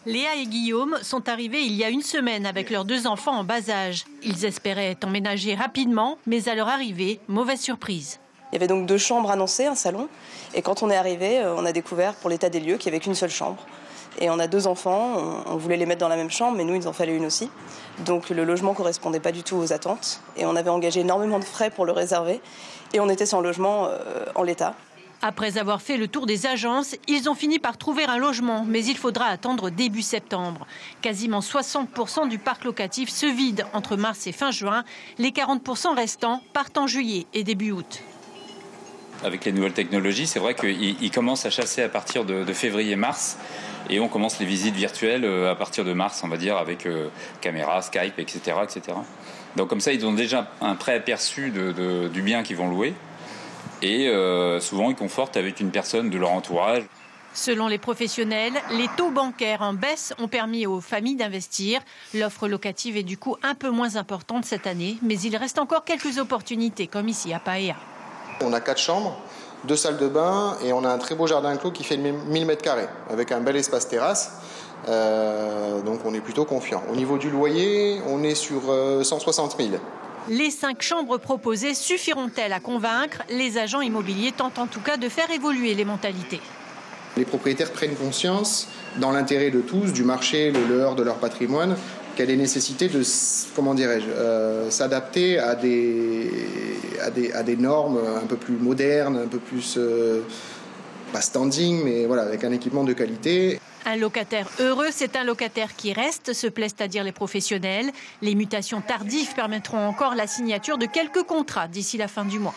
Léa et Guillaume sont arrivés il y a une semaine avec leurs 2 enfants en bas âge. Ils espéraient emménager rapidement, mais à leur arrivée, mauvaise surprise. Il y avait donc 2 chambres annoncées, un salon. Et quand on est arrivé, on a découvert pour l'état des lieux qu'il n'y avait qu'une seule chambre. Et on a 2 enfants, on voulait les mettre dans la même chambre, mais nous, il nous en fallait une aussi. Donc le logement ne correspondait pas du tout aux attentes. Et on avait engagé énormément de frais pour le réserver. Et on était sans logement en l'état. Après avoir fait le tour des agences, ils ont fini par trouver un logement, mais il faudra attendre début septembre. Quasiment 60% du parc locatif se vide entre mars et fin juin. Les 40% restants partent en juillet et début août. Avec les nouvelles technologies, c'est vrai qu'ils commencent à chasser à partir de février-mars et on commence les visites virtuelles à partir de mars, on va dire, avec caméra, Skype, etc., etc. Donc comme ça, ils ont déjà un préaperçu du bien qu'ils vont louer. Et souvent, ils confortent avec une personne de leur entourage. Selon les professionnels, les taux bancaires en baisse ont permis aux familles d'investir. L'offre locative est du coup un peu moins importante cette année, mais il reste encore quelques opportunités, comme ici à Paea. On a 4 chambres, 2 salles de bain et on a un très beau jardin clos qui fait 1000 m², avec un bel espace terrasse. Donc on est plutôt confiant. Au niveau du loyer, on est sur 160 000. Les 5 chambres proposées suffiront-elles à convaincre? Les agents immobiliers tentent en tout cas de faire évoluer les mentalités. Les propriétaires prennent conscience, dans l'intérêt de tous, du marché, de leur patrimoine, qu'elle est nécessité de, s'adapter à des normes un peu plus modernes, un peu plus, pas standing, mais voilà, avec un équipement de qualité. Un locataire heureux, c'est un locataire qui reste, se plaisent à dire les professionnels. Les mutations tardives permettront encore la signature de quelques contrats d'ici la fin du mois.